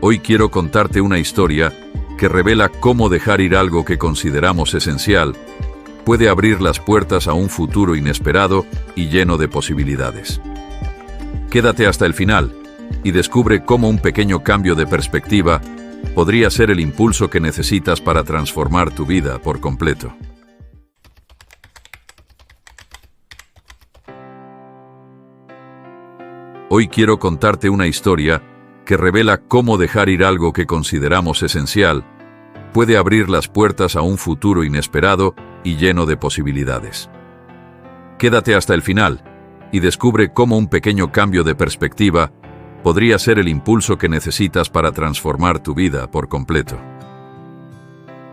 Hoy quiero contarte una historia que revela cómo dejar ir algo que consideramos esencial puede abrir las puertas a un futuro inesperado y lleno de posibilidades. Quédate hasta el final y descubre cómo un pequeño cambio de perspectiva podría ser el impulso que necesitas para transformar tu vida por completo. Hoy quiero contarte una historia que revela cómo dejar ir algo que consideramos esencial puede abrir las puertas a un futuro inesperado y lleno de posibilidades. Quédate hasta el final y descubre cómo un pequeño cambio de perspectiva podría ser el impulso que necesitas para transformar tu vida por completo.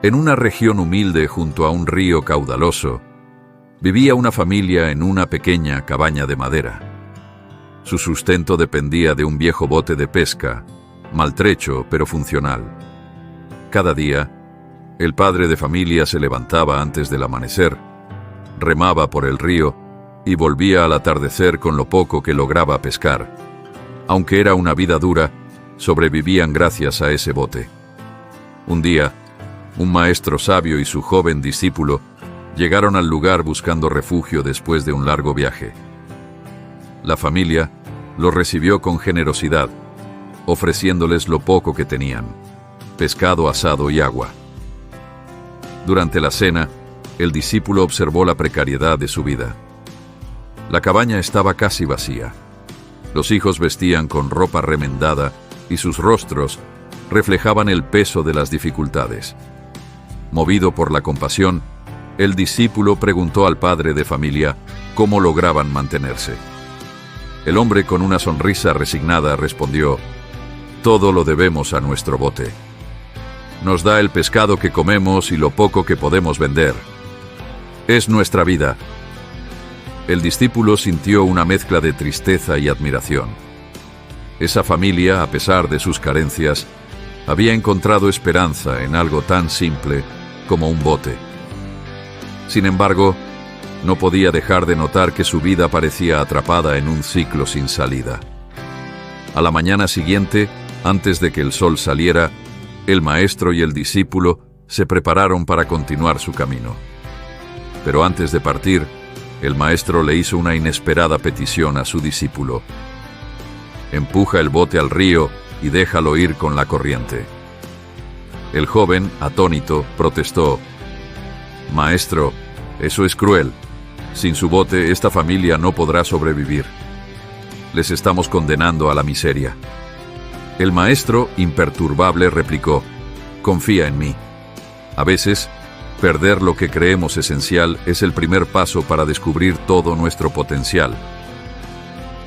En una región humilde junto a un río caudaloso, vivía una familia en una pequeña cabaña de madera. Su sustento dependía de un viejo bote de pesca, maltrecho pero funcional. Cada día, el padre de familia se levantaba antes del amanecer, remaba por el río y volvía al atardecer con lo poco que lograba pescar. Aunque era una vida dura, sobrevivían gracias a ese bote. Un día, un maestro sabio y su joven discípulo llegaron al lugar buscando refugio después de un largo viaje. La familia los recibió con generosidad, ofreciéndoles lo poco que tenían: pescado asado y agua. Durante la cena, el discípulo observó la precariedad de su vida. La cabaña estaba casi vacía. Los hijos vestían con ropa remendada y sus rostros reflejaban el peso de las dificultades. Movido por la compasión, el discípulo preguntó al padre de familia cómo lograban mantenerse. El hombre, con una sonrisa resignada, respondió: «Todo lo debemos a nuestro bote. Nos da el pescado que comemos y lo poco que podemos vender. Es nuestra vida». El discípulo sintió una mezcla de tristeza y admiración. Esa familia, a pesar de sus carencias, había encontrado esperanza en algo tan simple como un bote. Sin embargo, no podía dejar de notar que su vida parecía atrapada en un ciclo sin salida. A la mañana siguiente, antes de que el sol saliera, el maestro y el discípulo se prepararon para continuar su camino. Pero antes de partir, el maestro le hizo una inesperada petición a su discípulo: «Empuja el bote al río y déjalo ir con la corriente». El joven, atónito, protestó: «Maestro, eso es cruel. Sin su bote, esta familia no podrá sobrevivir. Les estamos condenando a la miseria». El maestro, imperturbable, replicó: «Confía en mí. A veces, perder lo que creemos esencial es el primer paso para descubrir todo nuestro potencial».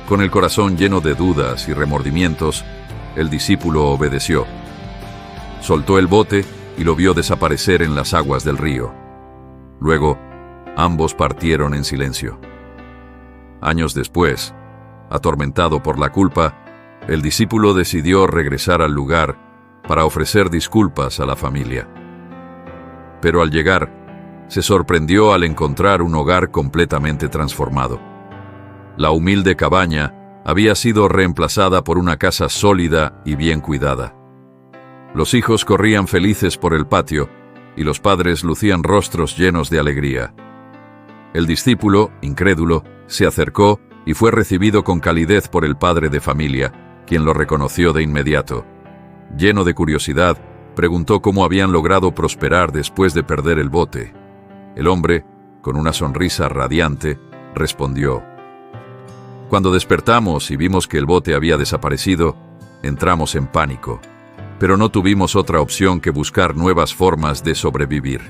Con el corazón lleno de dudas y remordimientos, el discípulo obedeció. Soltó el bote y lo vio desaparecer en las aguas del río. Luego, ambos partieron en silencio. Años después, atormentado por la culpa, el discípulo decidió regresar al lugar para ofrecer disculpas a la familia. Pero al llegar, se sorprendió al encontrar un hogar completamente transformado. La humilde cabaña había sido reemplazada por una casa sólida y bien cuidada. Los hijos corrían felices por el patio y los padres lucían rostros llenos de alegría. El discípulo, incrédulo, se acercó y fue recibido con calidez por el padre de familia, quien lo reconoció de inmediato. Lleno de curiosidad, preguntó cómo habían logrado prosperar después de perder el bote. El hombre, con una sonrisa radiante, respondió: «Cuando despertamos y vimos que el bote había desaparecido, entramos en pánico, pero no tuvimos otra opción que buscar nuevas formas de sobrevivir.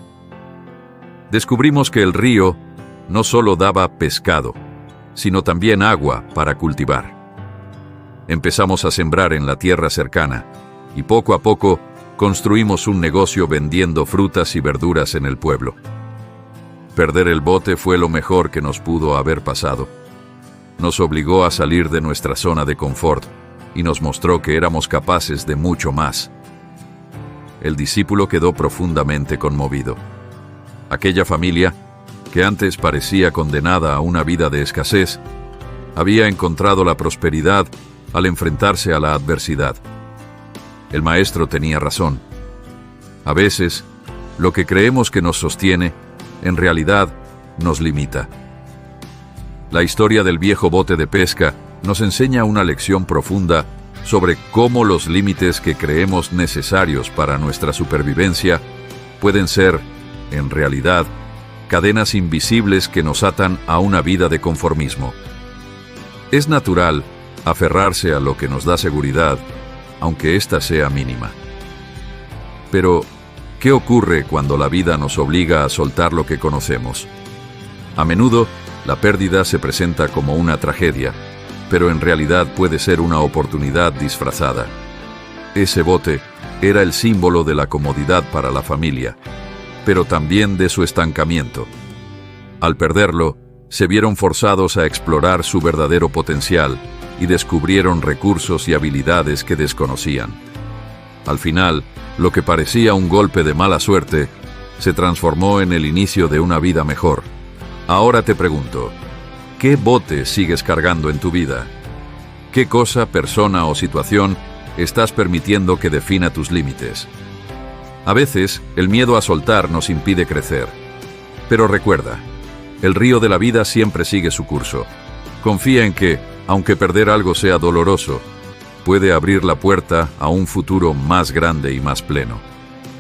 Descubrimos que el río no solo daba pescado, sino también agua para cultivar. Empezamos a sembrar en la tierra cercana y poco a poco construimos un negocio vendiendo frutas y verduras en el pueblo. Perder el bote fue lo mejor que nos pudo haber pasado. Nos obligó a salir de nuestra zona de confort y nos mostró que éramos capaces de mucho más». El discípulo quedó profundamente conmovido. Aquella familia, que antes parecía condenada a una vida de escasez, había encontrado la prosperidad al enfrentarse a la adversidad. El maestro tenía razón. A veces, lo que creemos que nos sostiene, en realidad, nos limita. La historia del viejo bote de pesca nos enseña una lección profunda sobre cómo los límites que creemos necesarios para nuestra supervivencia pueden ser, en realidad, cadenas invisibles que nos atan a una vida de conformismo. Es natural aferrarse a lo que nos da seguridad, aunque ésta sea mínima. Pero, ¿qué ocurre cuando la vida nos obliga a soltar lo que conocemos? A menudo, la pérdida se presenta como una tragedia, pero en realidad puede ser una oportunidad disfrazada. Ese bote era el símbolo de la comodidad para la familia, pero también de su estancamiento. Al perderlo, se vieron forzados a explorar su verdadero potencial y descubrieron recursos y habilidades que desconocían. Al final, lo que parecía un golpe de mala suerte se transformó en el inicio de una vida mejor. Ahora te pregunto, ¿qué bote sigues cargando en tu vida? ¿Qué cosa, persona o situación estás permitiendo que defina tus límites? A veces, el miedo a soltar nos impide crecer. Pero recuerda, el río de la vida siempre sigue su curso. Confía en que, aunque perder algo sea doloroso, puede abrir la puerta a un futuro más grande y más pleno.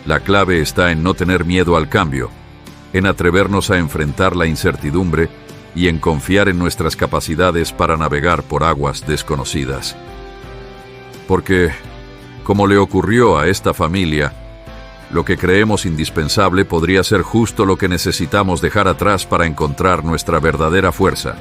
La clave está en no tener miedo al cambio, en atrevernos a enfrentar la incertidumbre y en confiar en nuestras capacidades para navegar por aguas desconocidas. Porque, como le ocurrió a esta familia, lo que creemos indispensable podría ser justo lo que necesitamos dejar atrás para encontrar nuestra verdadera fuerza.